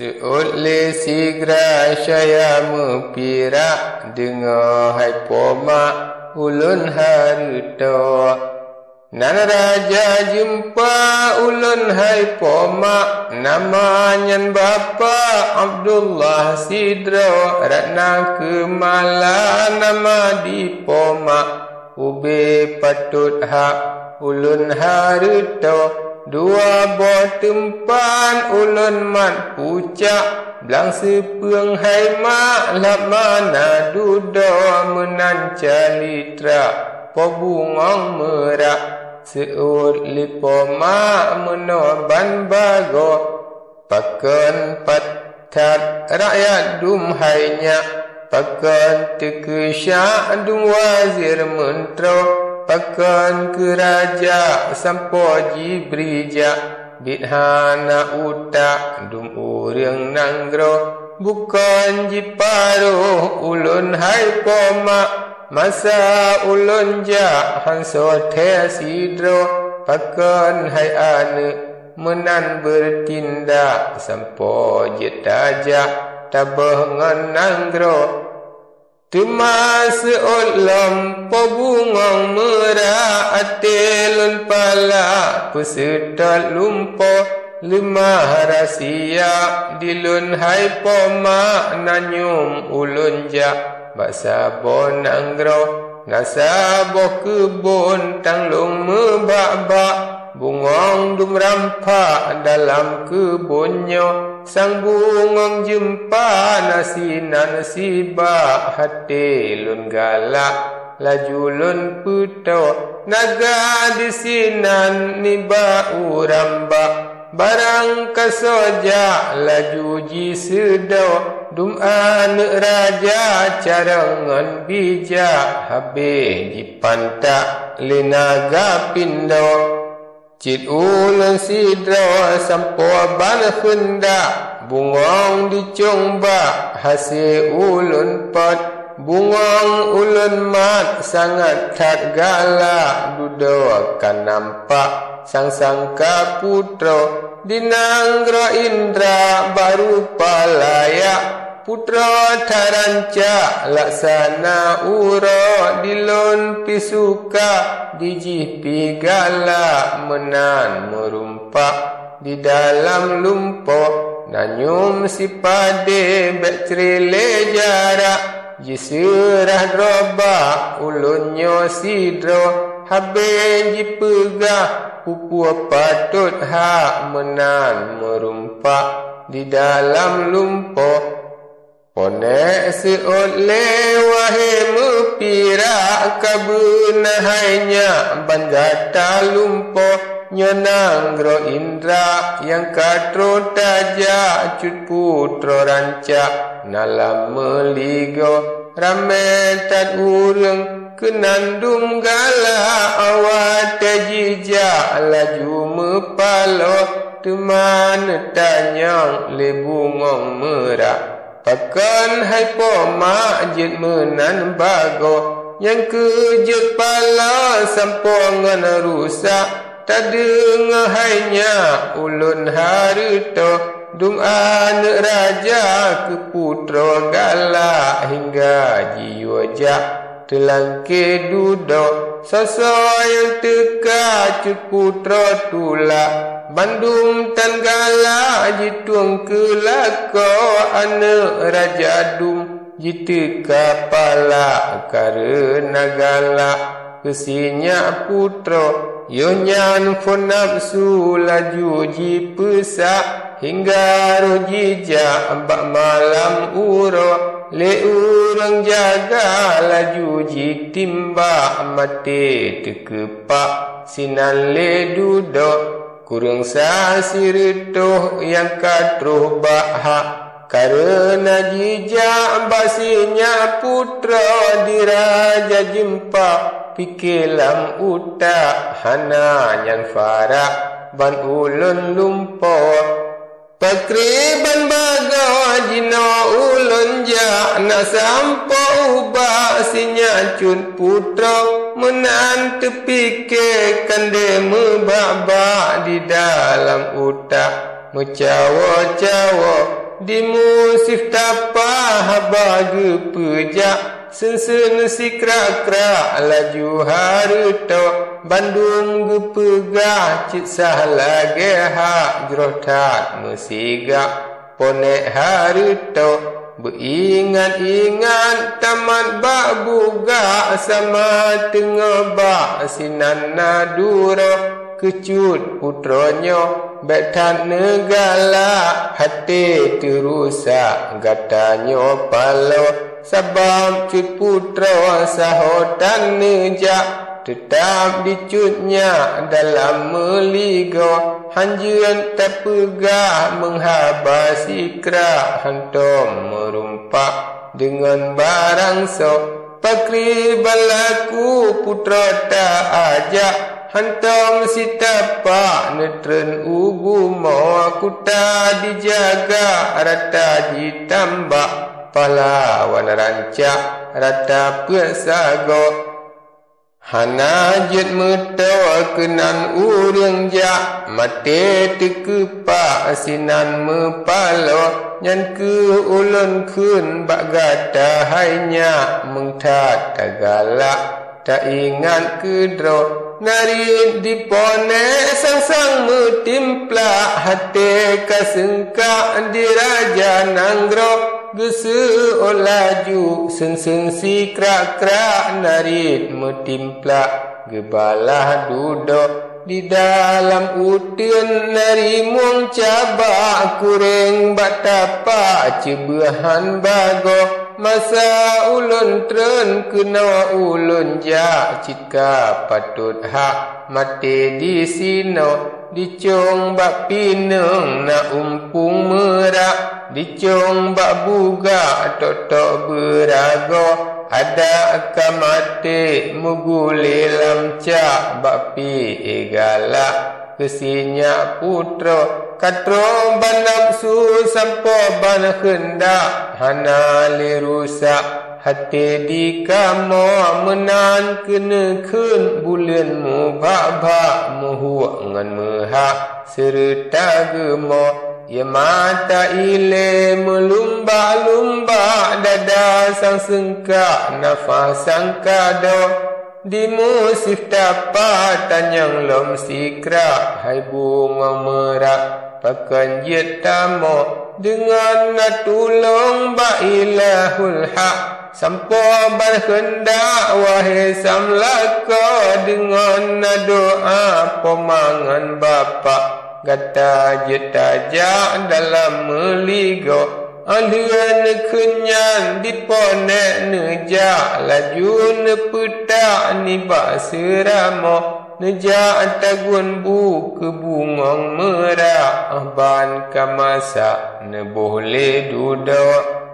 Seoleh sigra saya mepirak dengar hai poma ulun harito. Nan raja jumpa ulun hai poma namanya bapa Abdullah Sidro ratna kemala nama di poma ube patut hak ulun harito. Dua bo tempan ulun mat pucak belang sepeng hai mak lap mana dudo menanca litra po bungong merak seut lipo mak menoban bago pakon patat rakyat dum hainya pakon tekesyak dum wazir mentro pakon ke raja sampo jibrija bidhana utak dum urang nanggro bukan jiparuh ulun hai poma masa ulun ja hanso the sidro pakon hai ane menan bertindak sampo jetaja tabah ngan nanggro Tumas olam pabungong merah atelun pala pesedal lumpo lemah rahasia dilun hai poma nanyum ulun ja baksa bon anggro nasabo kebun tanglung mebak-bak bungong dum rampak dalam kebunnya sang bungong jumpa nasinan siba hati lun galak laju lun puto naga disinan niba uramba barang kasoja laju ji sedo dum anak raja carangan bija habe jipanta lenaga pindo Cid ulun sidro sampo ban khunda bungong dicongba hasil ulun pot bungong ulun mat sangat kat galak dudo kan nampak sang kaputro dinanggro indra baru palaya putra taranca laksana uro dilon pisuka dijipi galak menan merumpak di dalam lumpo nanyum si pade bekcrile jarak jiserah droba ulunyo sidro habe jipegah pupu patut hak menan merumpak di dalam lumpo Ponek seot lewahe mepira kabunahainya banjata lumpo nyonanggro indra yang katro taja cut putro ranca nalam meligo rametat urang kenandum gala awat tajija laju mepalo teman tanyang lebungong merah Pakon hai poma jit menan bago yang kejut pala sampongan rusak tadeng hainya ulun harito dum anak raja ke putro galak hingga jiwaja telangke dudo sosok yang teka cut putro tulak Bandung tan galak jituang kelako anak raja dum jitu kapala karena galak kesinya putro yonyan pun nafsu laju jipesak hingga rojija ambak malam uro le urang jaga laju jitimba mati tekepak sinan le dudo kurang sasirito yang katruh bahak karena jija basinya putra diraja jempa pikilam uta hana nyan farak ban ulun lumpo pakriban baga jino ulun ja na sampo ubah sinya cun putra menan tepike kande mebaba di dalam utak mencawo-cawo Dimusif tapa haba gepejak Sen-sen si krak-krak laju haruto Bandung gepegah cik sahla geha Jrotat mesigak ponek haruto Beringat-ingat tamat bak buga Sama tengah bak sinan naduro Kecut putronyo Betan negala Hati terusak Gatanyo palo Sabab cut putra Sahotan nejak Tetap dicutnya Dalam meligo Hanjuan tak pegah Menghabasi krak Hantom merumpak Dengan barang so Pakri balaku Putra tak ajak Hantam si tapak netren ubu mo Kuta dijaga rata ditambak Pahlawan rancak rata pesago Hana jet metawa kenan urang jak Mate tekepak sinan mepalo Nyan ke ulun kun bak gata hanya Mengtat tagalak tak ingat kedro Nari dipone sang-sang metimpla Hati kasengka di raja nanggro Gese olaju sen-sen si krak-krak Nari metimpla gebalah duduk Di dalam utun nari mung cabak Kureng batapa cebahan bago Masa ulun tren kena ulun jak Cika patut hak mati di sino Dicong bak pineng na umpung merak Dicong bak buga tok-tok berago Ada kamate muguli lamcak Bak pi egalak kesinya putra Katro banak su sampo ban hendak Hana le rusak hati di kamo Menan kena kun bulan mu bak-bak Muhuak ngan mehak serta gemo Ya mata ile melumba-lumba Dada sang sengkak nafas sang kado Di musif tapak tanyang lom sikrak Hai bunga merak pakan jet tamo Dengan natulong ba ilahul haq Sampo berhendak wahai samlaka Dengan doa pemangan bapak Gata jet tajak dalam meligo Alian kenyan diponek nejak Laju nepetak ni bak seramo Nejak tagun bu kebungong merak Ban kamasa ne boleh duduk